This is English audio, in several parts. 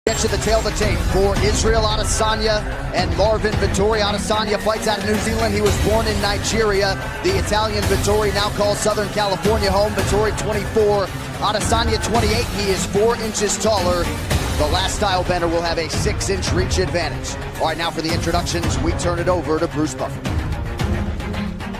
Get you the tail of the tape for Israel Adesanya and Marvin Vettori. Adesanya fights out of New Zealand. He was born in Nigeria. The Italian Vettori now calls Southern California home. Vettori 24, Adesanya 28. He is 4 inches taller. The last style bender will have a 6-inch reach advantage. All right, now for the introductions, we turn it over to Bruce Buffer.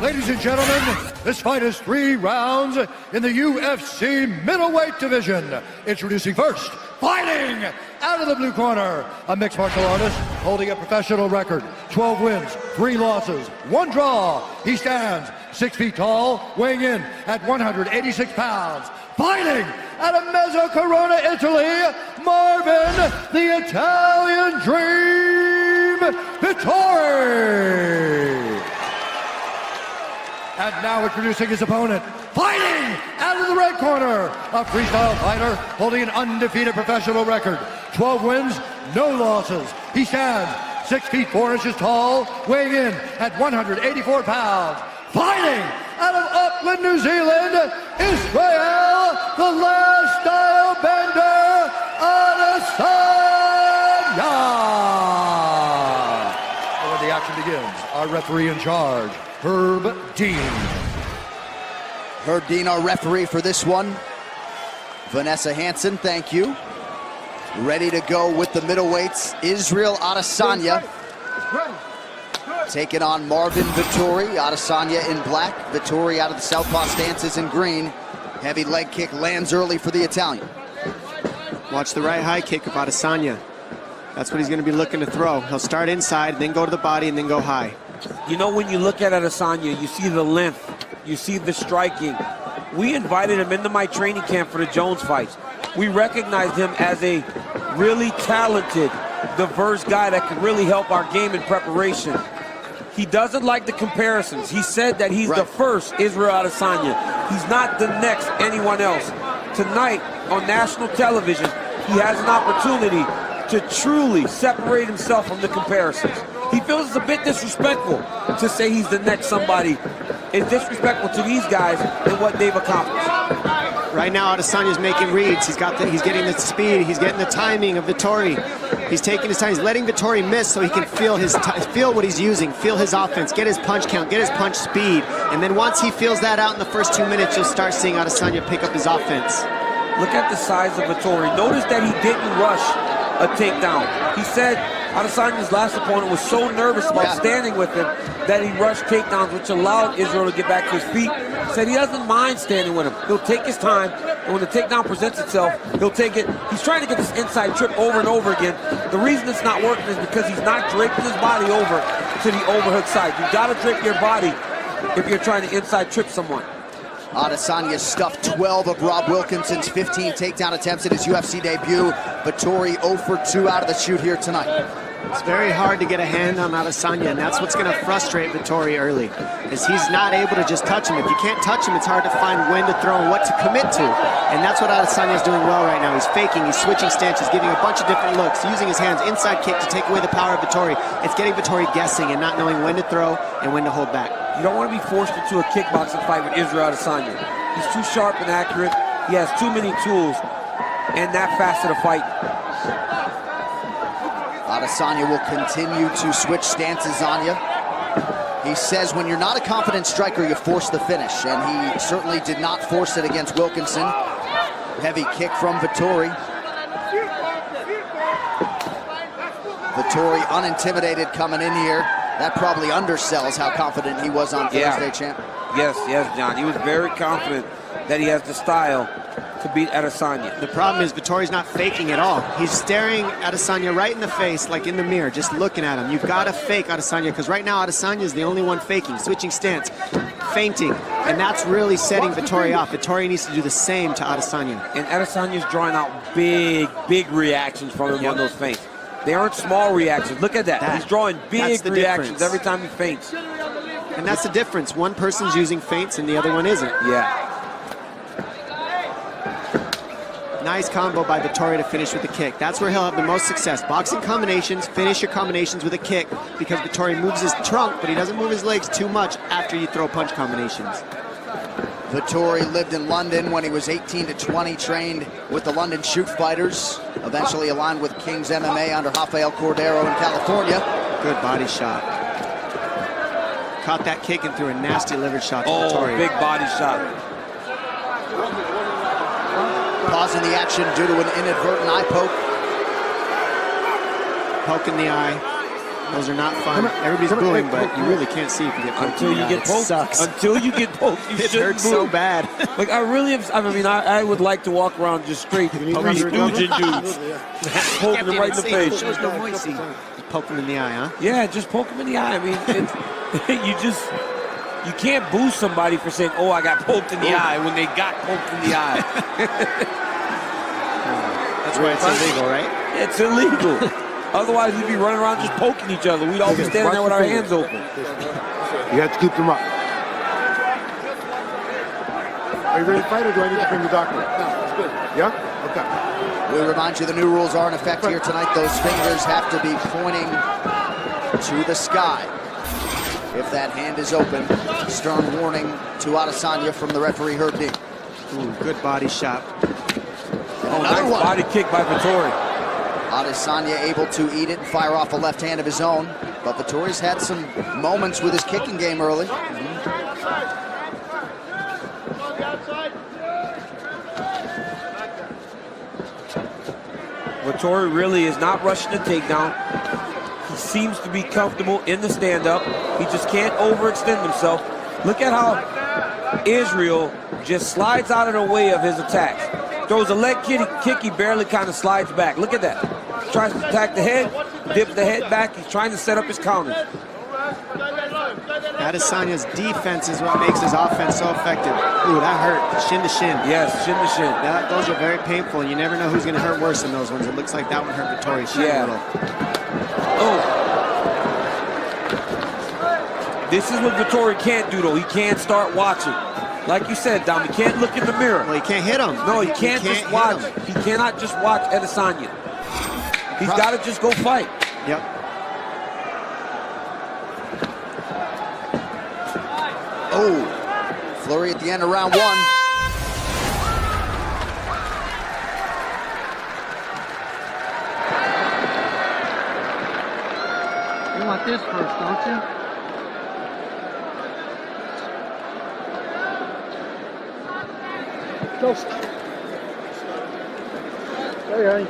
Ladies and gentlemen, this fight is 3 rounds in the UFC middleweight division. Introducing first, fighting out of the blue corner, a mixed martial artist holding a professional record, 12 wins, 3 losses, 1 draw. He stands 6 feet tall, weighing in at 186 pounds. Fighting out of Mezzo Corona, Italy, Marvin, the Italian Dream, Vettori. And now introducing his opponent, fighting out of the red corner, a freestyle fighter holding an undefeated professional record, 12 wins, no losses. He stands 6 feet 4 inches tall, weighing in at 184 pounds. Fighting out of Auckland, New Zealand, Israel, the last style bender, Adesanya. And when the action begins, our referee in charge, Herb Dean. Herb Dean, our referee for this one. Vanessa Hansen, thank you. Ready to go with the middleweights. Israel Adesanya taking on Marvin Vettori. Adesanya in black, Vettori out of the southpaw stances in green. Heavy leg kick lands early for the Italian. Watch the right high kick of Adesanya. That's what he's going to be looking to throw. He'll start inside, then go to the body, and then go high. You know, when you look at Adesanya, you see the length, you see the striking. We invited him into my training camp for the Jones fights. We recognized him as a really talented, diverse guy that could really help our game in preparation. He doesn't like the comparisons. He said that he's the first Israel Adesanya. He's not the next anyone else. Tonight, on national television, he has an opportunity to truly separate himself from the comparisons. He feels it's a bit disrespectful to say he's the next somebody. It's disrespectful to these guys and what they've accomplished. Right now, Adesanya's making reads. He's getting the speed. He's getting the timing of Vettori. He's taking his time. He's letting Vettori miss so he can feel what he's using, feel his offense, get his punch count, get his punch speed. And then once he feels that out in the first 2 minutes, you'll start seeing Adesanya pick up his offense. Look at the size of Vettori. Notice that he didn't rush a takedown. He said Adesanya's last opponent was so nervous about standing with him that he rushed takedowns, which allowed Israel to get back to his feet. Said he doesn't mind standing with him. He'll take his time, and when the takedown presents itself, he'll take it. He's trying to get this inside trip over and over again. The reason it's not working is because he's not draping his body over to the overhook side. You've got to drape your body if you're trying to inside trip someone. Adesanya stuffed 12 of Rob Wilkinson's 15 takedown attempts in his UFC debut. Vettori 0 for 2 out of the chute here tonight. It's very hard to get a hand on Adesanya, and that's what's going to frustrate Vettori early, is he's not able to just touch him. If you can't touch him, it's hard to find when to throw and what to commit to. And that's what Adesanya is doing well right now. He's faking, he's switching stances, giving a bunch of different looks, using his hands, inside kick to take away the power of Vettori. It's getting Vettori guessing and not knowing when to throw and when to hold back. You don't want to be forced into a kickboxing fight with Israel Adesanya. He's too sharp and accurate. He has too many tools and that facet of fight. Adesanya will continue to switch stances on you. He says when you're not a confident striker, you force the finish, and he certainly did not force it against Wilkinson. Heavy kick from Vettori. Vettori unintimidated coming in here. That probably undersells how confident he was on Thursday, champ. Yes, John. He was very confident that he has the style to beat Adesanya. The problem is Vettori's not faking at all. He's staring Adesanya right in the face, like in the mirror, just looking at him. You've got to fake Adesanya, because right now Adesanya is the only one faking, switching stance, feinting, and that's really setting Vettori off. Vettori needs to do the same to Adesanya. And Adesanya's drawing out big reactions from him on those feints. They aren't small reactions. Look at that. He's drawing big reactions every time he feints. And that's the difference. One person's using feints and the other one isn't. Yeah. Nice combo by Vettori to finish with the kick. That's where he'll have the most success. Boxing combinations, finish your combinations with a kick, because Vettori moves his trunk, but he doesn't move his legs too much after you throw punch combinations. Vettori lived in London when he was 18 to 20, trained with the London Shoot Fighters, eventually aligned with King's MMA under Rafael Cordero in California. Good body shot. Caught that kick and threw a nasty liver shot to Vettori. Big body shot. Pausing the action due to an inadvertent eye poke. Poke in the eye. Those are not fun. Everybody's booing, but you really can't see if you get poked. Until you get poked. Sucks. Until you get poked, you It shouldn't hurts boo. so bad. Like, I would like to walk around just straight poking dudes. Poking them right in the face. Just poke him in the eye, huh? Yeah, just poke them in the eye. I mean, you can't boo somebody for saying, oh, I got poked in the eye when they got poked in the eye. That's why it's illegal, right? It's illegal. Otherwise, we'd be running around just poking each other. We'd all be standing there with our hands open. You have to keep them up. Are you ready to fight, or do I need to bring the doctor? No, it's good. Yeah? Okay. We remind you the new rules are in effect here tonight. Those fingers have to be pointing to the sky. If that hand is open, stern warning to Adesanya from the referee, Herb Dean. Ooh, good body shot. Another one. Body kick by Vettori. Adesanya able to eat it and fire off a left hand of his own, but Vettori's had some moments with his kicking game early. Vettori really is not rushing the takedown. He seems to be comfortable in the stand-up. He just can't overextend himself. Look at how Israel just slides out of the way of his attacks. Throws a leg kick, he barely kind of slides back. Look at that. Tries to attack the head, dips the head back. He's trying to set up his counters. Adesanya's defense is what makes his offense so effective. Ooh, that hurt. Shin to shin. Yes, shin to shin. Those are very painful, and you never know who's going to hurt worse than those ones. It looks like that one hurt Vettori's shin a little. Oh. This is what Vettori can't do, though. He can't start watching. Like you said, Dom, he can't look in the mirror. Well, he can't hit him. No, he can't just watch. He cannot just watch Adesanya. He's got to just go fight. Yep. Oh, flurry at the end of round one. You want this first, don't you? Toast. Hey,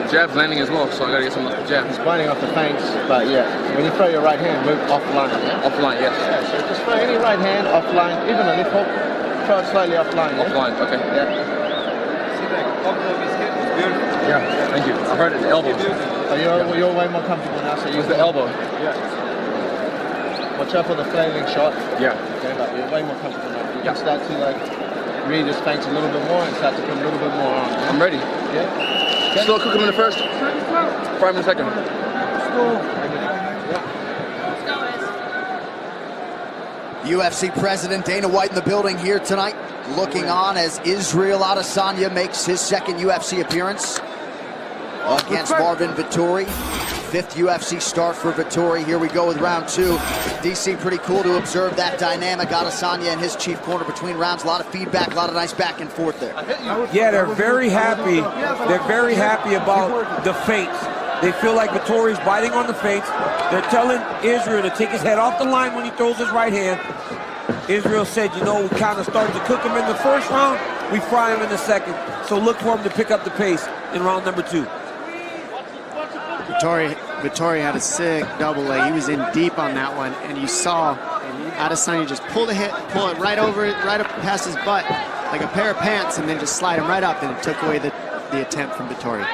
Jab's landing as well, so I gotta get some off the jab. He's biting off the fangs, but yeah, when you throw your right hand, move offline. Yeah? Offline, yes. Yeah, so just throw any right hand offline, even a left hook, throw it slightly offline. Yeah? Offline, okay. Yeah. See that elbow of his hip was beautiful. Yeah, thank you. I heard it, the elbow. So you're way more comfortable now, so use the elbow. Yeah. Watch out for the flailing shot. Yeah. Okay, but you're way more comfortable now. You can start to read his fangs a little bit more and start to put a little bit more on. Yeah? I'm ready. Yeah. Still cooking in the first, 5 in the second. UFC President Dana White in the building here tonight, looking on as Israel Adesanya makes his second UFC appearance against Marvin Vettori. 5th UFC start for Vettori. Here we go with round 2. DC, pretty cool to observe that dynamic. Adesanya and his chief corner between rounds. A lot of feedback, a lot of nice back and forth there. Yeah, they're very happy. They're very happy about the feints. They feel like Vettori's biting on the feints. They're telling Israel to take his head off the line when he throws his right hand. Israel said, you know, we kind of started to cook him in the first round. We fry him in the second. So look for him to pick up the pace in round number 2. Vettori had a sick double leg. He was in deep on that one, and you saw Adesanya just pull it right over it, right up past his butt, like a pair of pants, and then just slide him right up, and it took away the attempt from Vettori.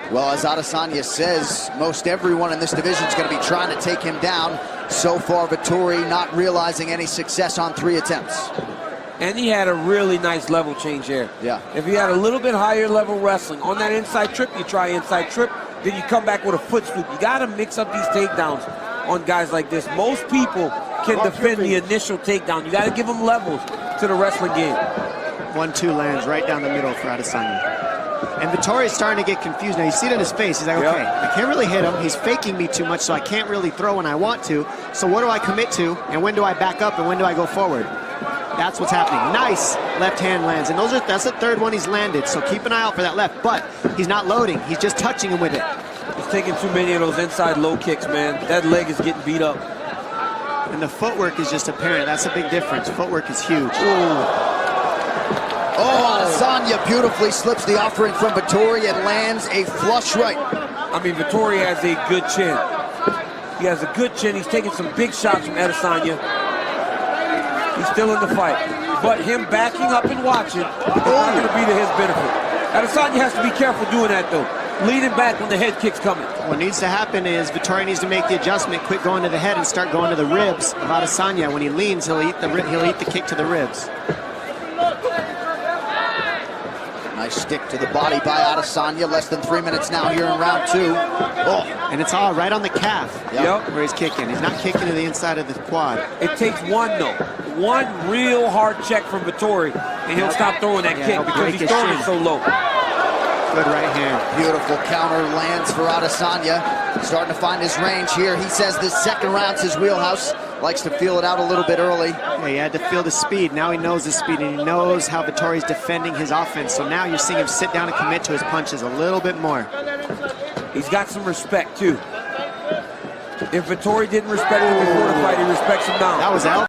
Well, as Adesanya says, most everyone in this division is going to be trying to take him down. So far, Vettori not realizing any success on 3 attempts. And he had a really nice level change there. Yeah. If he had a little bit higher level wrestling, on that inside trip, you try inside trip, then you come back with a foot swoop. You got to mix up these takedowns on guys like this. Most people can defend the initial takedown. You got to give them levels to the wrestling game. 1-2 lands right down the middle for Adesanya. And Vettori's starting to get confused now. You see it in his face. He's like, okay, I can't really hit him. He's faking me too much, so I can't really throw when I want to. So what do I commit to, and when do I back up, and when do I go forward? That's what's happening. Nice left hand lands, and that's the third one he's landed, so keep an eye out for that left, but he's not loading. He's just touching him with it. He's taking too many of those inside low kicks, man. That leg is getting beat up. And the footwork is just apparent. That's a big difference. Footwork is huge. Oh, Adesanya beautifully slips the offering from Vettori and lands a flush right. I mean, Vettori has a good chin. He has a good chin. He's taking some big shots from Adesanya. He's still in the fight. But him backing up and watching is not going to be to his benefit. Adesanya has to be careful doing that, though. Leaning back when the head kick's coming. What needs to happen is Vettori needs to make the adjustment, quit going to the head and start going to the ribs of Adesanya. When he leans, he'll eat the kick to the ribs. Nice stick to the body by Adesanya. Less than 3 minutes now here in round 2. Oh, and it's all right on the calf where he's kicking. He's not kicking to the inside of the quad. It takes one, though. One real hard check from Vettori, and he'll stop throwing that kick because he's throwing it so low. Good right hand. Beautiful counter lands for Adesanya. Starting to find his range here. He says this second round's his wheelhouse. Likes to feel it out a little bit early. Yeah, he had to feel the speed. Now he knows the speed, and he knows how Vettori's defending his offense. So now you're seeing him sit down and commit to his punches a little bit more. He's got some respect, too. If Vettori didn't respect him before the fight, he respects him now. That was out.